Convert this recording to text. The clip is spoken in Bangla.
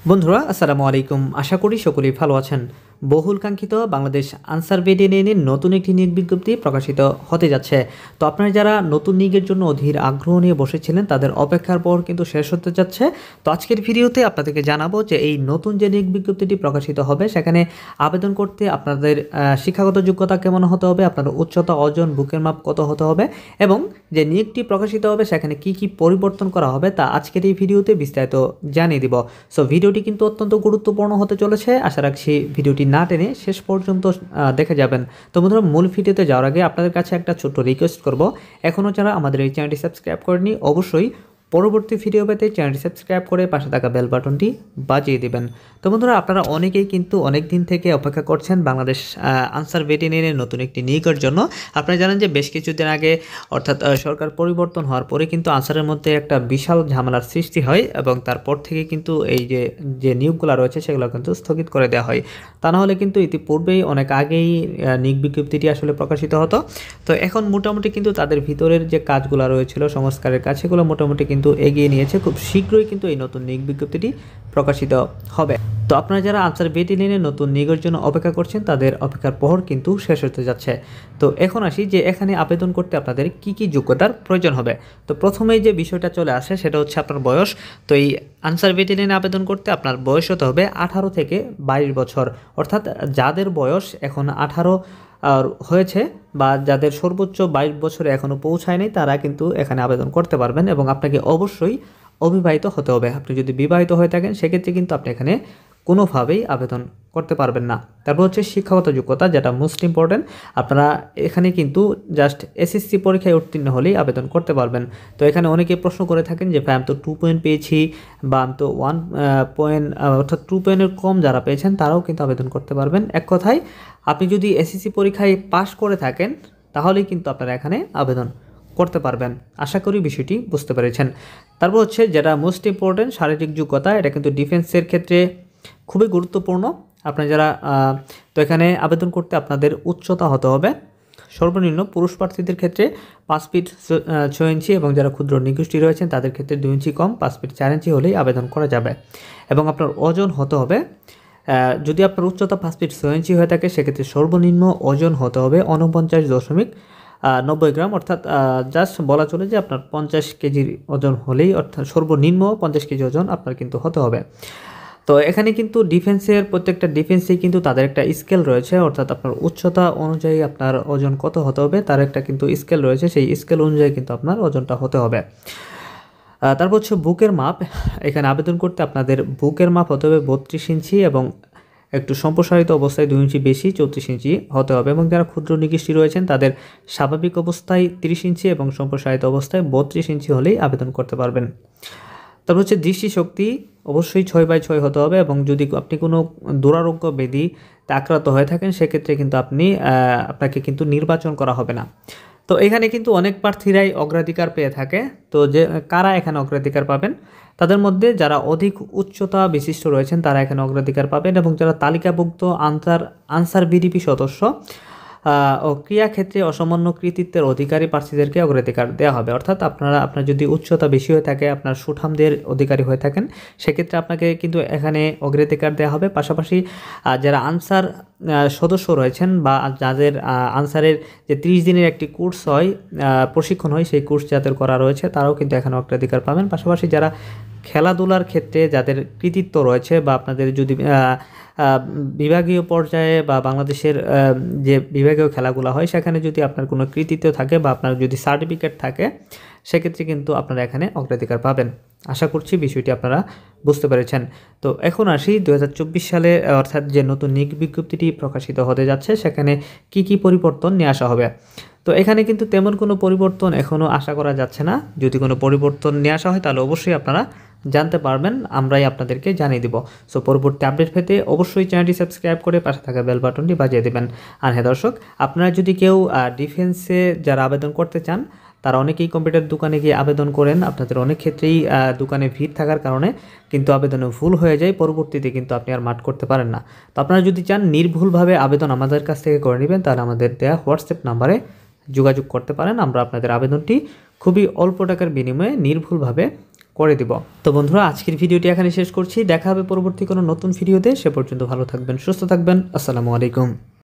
বন্ধুরা আসসালামু আলাইকুম। আশা করি সকলেই ভালো আছেন। বহুল কাঙ্ক্ষিত বাংলাদেশ আনসার ব্যাটালিয়নের নতুন একটি নিয়োগ বিজ্ঞপ্তি প্রকাশিত হতে যাচ্ছে। তো আপনারা যারা নতুন নিয়োগের জন্য অধীর আগ্রহ নিয়ে বসেছিলেন তাদের অপেক্ষার পর কিন্তু শেষ হতে যাচ্ছে। তো আজকের ভিডিওতে আপনাদেরকে জানাবো যে এই নতুন যে নিয়োগ বিজ্ঞপ্তিটি প্রকাশিত হবে সেখানে আবেদন করতে আপনাদের শিক্ষাগত যোগ্যতা কেমন হতে হবে, আপনার উচ্চতা, ওজন, বুকের মাপ কত হতে হবে এবং যে নিয়োগটি প্রকাশিত হবে সেখানে কি কি পরিবর্তন করা হবে তা আজকের এই ভিডিওতে বিস্তারিত জানিয়ে দিব। সো ভিডিওটি কিন্তু অত্যন্ত গুরুত্বপূর্ণ হতে চলেছে। আশা রাখছি ভিডিওটি না টেনে শেষ পর্যন্ত দেখে যাবেন। তো বন্ধুরা, মূল ভিডিওতে যাওয়ার আগে আপনাদের কাছে একটা ছোট্ট রিকোয়েস্ট করব, এখনও যারা আমাদের এই চ্যানেলটি সাবস্ক্রাইব করেনি অবশ্যই পরবর্তী ভিডিও পেতে চ্যানেলটি সাবস্ক্রাইব করে পাশে থাকা বেল বাটনটি বাজিয়ে দেবেন। তো বন্ধুরা, আপনারা অনেকেই কিন্তু অনেক দিন থেকে অপেক্ষা করছেন বাংলাদেশ আনসার ব্যাটালিয়নের নতুন একটি নিয়োগের জন্য। আপনারা জানেন যে বেশ কিছুদিন আগে অর্থাৎ সরকার পরিবর্তন হওয়ার পরে কিন্তু আনসারের মধ্যে একটা বিশাল ঝামেলার সৃষ্টি হয় এবং তারপর থেকে কিন্তু এই যে নিয়োগগুলো রয়েছে সেগুলো কিন্তু স্থগিত করে দেওয়া হয়। তা না হলে কিন্তু ইতিপূর্বেই অনেক আগেই নিয়োগ বিজ্ঞপ্তিটি আসলে প্রকাশিত হতো। তো এখন মোটামুটি কিন্তু তাদের ভিতরের যে কাজগুলো রয়েছিল সংস্কারের কাজ সেগুলো মোটামুটি কিন্তু এগিয়ে নিয়েছে। খুব শীঘ্রই কিন্তু এই নতুন নিয়োগ বিজ্ঞপ্তিটি প্রকাশিত হবে। তো আপনারা যারা আনসার ব্যাটালিয়নের নতুন নিয়োগের জন্য অপেক্ষা করছেন তাদের অপেক্ষার প্রহর কিন্তু শেষ হতে যাচ্ছে। তো এখন আসি যে এখানে আবেদন করতে আপনাদের কি কি যোগ্যতার প্রয়োজন হবে। তো প্রথমেই যে বিষয়টা চলে আসে সেটা হচ্ছে আপনার বয়স। তো এই আনসার ব্যাটালিয়নে আবেদন করতে আপনার বয়স হতে হবে 18 থেকে 22 বছর, অর্থাৎ যাদের বয়স এখন 18 হয়েছে বা যাদের সর্বোচ্চ 22 বছরে এখনও পৌঁছায় নাই তারা কিন্তু এখানে আবেদন করতে পারবেন এবং আপনাকে অবশ্যই অবিবাহিত হতে হবে। আপনি যদি বিবাহিত হয়ে থাকেন সেক্ষেত্রে কিন্তু আপনি এখানে কোনোভাবেই আবেদন করতে পারবেন না। তারপর হচ্ছে শিক্ষাগত যোগ্যতা, যেটা মোস্ট ইম্পর্টেন্ট। আপনারা এখানে কিন্তু জাস্ট এসএসসি পরীক্ষায় উত্তীর্ণ হলেই আবেদন করতে পারবেন। তো এখানে অনেকে প্রশ্ন করে থাকেন যে ভাই আমি তো 2 পয়েন্ট পেয়েছি বা আমি তো 1 পয়েন্ট অর্থাৎ 2 পয়েন্টের কম যারা পেয়েছেন তারাও কিন্তু আবেদন করতে পারবেন। এক কথায় আপনি যদি এসএসসি পরীক্ষায় পাশ করে থাকেন তাহলেই কিন্তু আপনারা এখানে আবেদন করতে পারবেন। আশা করি বিষয়টি বুঝতে পেরেছেন। তারপর হচ্ছে যেটা মোস্ট ইম্পর্টেন্ট, শারীরিক যোগ্যতা। এটা কিন্তু ডিফেন্সের ক্ষেত্রে খুবই গুরুত্বপূর্ণ। আপনারা যারা তো এখানে আবেদন করতে আপনাদের উচ্চতা হতে হবে সর্বনিম্ন পুরুষ প্রার্থীদের ক্ষেত্রে 5 ফিট 6 ইঞ্চি এবং যারা ক্ষুদ্র নিগোষ্ঠী রয়েছেন তাদের ক্ষেত্রে 2 ইঞ্চি কম 5 ফিট 4 ইঞ্চি হলেই আবেদন করা যাবে। এবং আপনার ওজন হতে হবে, যদি আপনার উচ্চতা 5 ফিট 6 ইঞ্চি হয়ে থাকে সেক্ষেত্রে সর্বনিম্ন ওজন হতে হবে 49.90 গ্রাম, অর্থাৎ জাস্ট বলা চলে যে আপনার 50 কেজির ওজন হলেই, অর্থাৎ সর্বনিম্ন 50 কেজি ওজন আপনার কিন্তু হতে হবে। তো এখানে কিন্তু ডিফেন্সের প্রত্যেকটা ডিফেন্সেই কিন্তু তাদের একটা স্কেল রয়েছে, অর্থাৎ আপনার উচ্চতা অনুযায়ী আপনার ওজন কত হতে হবে তার একটা কিন্তু স্কেল রয়েছে, সেই স্কেল অনুযায়ী কিন্তু আপনার ওজনটা হতে হবে। তারপর হচ্ছে বুকের মাপ। এখানে আবেদন করতে আপনাদের বুকের মাপ হতে হবে 32 ইঞ্চি এবং একটু সম্প্রসারিত অবস্থায় 2 ইঞ্চি বেশি 34 ইঞ্চি হতে হবে। এবং যারা ক্ষুদ্র নিগোষ্ঠী রয়েছেন তাদের স্বাভাবিক অবস্থায় 30 ইঞ্চি এবং সম্প্রসারিত অবস্থায় 32 ইঞ্চি হলেই আবেদন করতে পারবেন। তারপর হচ্ছে দৃষ্টিশক্তি অবশ্যই 6/6 হতে হবে এবং যদি আপনি কোনো দুরারোগ্য ব্যাধিতে আক্রান্ত হয়ে থাকেন সেক্ষেত্রে কিন্তু আপনাকে কিন্তু নির্বাচন করা হবে না। তো এখানে কিন্তু অনেক প্রার্থীরাই অগ্রাধিকার পেয়ে থাকে। তো যে কারা এখানে অগ্রাধিকার পাবেন, তাদের মধ্যে যারা অধিক উচ্চতা বিশিষ্ট রয়েছেন তারা এখানে অগ্রাধিকার পাবেন এবং যারা তালিকাভুক্ত আনসার বিডিপি সদস্য ও ক্রিয়াক্ষেত্রে অসামান্য কৃতিত্বের অধিকারী প্রার্থীদেরকে অগ্রাধিকার দেওয়া হবে। অর্থাৎ আপনার যদি উচ্চতা বেশি হয়ে থাকে, আপনার সুঠামদের অধিকারী হয়ে থাকেন সেক্ষেত্রে আপনাকে কিন্তু এখানে অগ্রাধিকার দেওয়া হবে। পাশাপাশি যারা আনসার সদস্য রয়েছেন বা যাদের আনসারের যে 30 দিনের একটি কোর্স হয়, প্রশিক্ষণ হয়, সেই কোর্স যাদের করা রয়েছে তারাও কিন্তু এখানে অগ্রাধিকার পাবেন। পাশাপাশি যারা খেলাধুলার ক্ষেত্রে যাদের কৃতিত্ব রয়েছে বা আপনাদের যদি বিভাগীয় পর্যায়ে বা বাংলাদেশের যে বিভাগীয় খেলাগুলো হয় সেখানে যদি আপনার কোনো কৃতিত্ব থাকে বা আপনার যদি সার্টিফিকেট থাকে সেক্ষেত্রে কিন্তু আপনারা এখানে অগ্রাধিকার পাবেন। আশা করছি বিষয়টি আপনারা বুঝতে পেরেছেন। তো এখন আসি 2024 সালে অর্থাৎ যে নতুন নিয়োগ বিজ্ঞপ্তিটি প্রকাশিত হতে যাচ্ছে সেখানে কি কি পরিবর্তন নিয়ে আসা হবে। তো এখানে কিন্তু তেমন কোনো পরিবর্তন এখনও আশা করা যাচ্ছে না। যদি কোনো পরিবর্তন নিয়ে আসা হয় তাহলে অবশ্যই আপনারা জানতে পারবেন, আমরাই আপনাদেরকে জানিয়ে দিব। সো পরবর্তী আপডেট পেতে অবশ্যই চ্যানেলটি সাবস্ক্রাইব করে পাশে থাকা বেল বাটনটি বাজিয়ে দেবেন। আর হ্যাঁ দর্শক, আপনারা যদি কেউ ডিফেন্সে যারা আবেদন করতে চান তারা অনেকেই কম্পিউটার দোকানে গিয়ে আবেদন করেন, আপনাদের অনেক ক্ষেত্রেই দোকানে ভিড় থাকার কারণে কিন্তু আবেদনে ভুল হয়ে যায়, পরবর্তীতে কিন্তু আপনি আর মাঠ করতে পারেন না। তো আপনারা যদি চান নির্ভুলভাবে আবেদন আমাদের কাছ থেকে করে নেবেন তাহলে আমাদের দেওয়া হোয়াটসঅ্যাপ নাম্বারে যোগাযোগ করতে পারেন। আমরা আপনাদের আবেদনটি খুবই অল্প টাকার বিনিময়ে নির্ভুলভাবে করে দিব। তো বন্ধুরা, আজকের ভিডিওটি এখানে শেষ করছি। দেখা হবে পরবর্তী কোনো নতুন ভিডিওতে। সে পর্যন্ত ভালো থাকবেন, সুস্থ থাকবেন। আসসালামু আলাইকুম।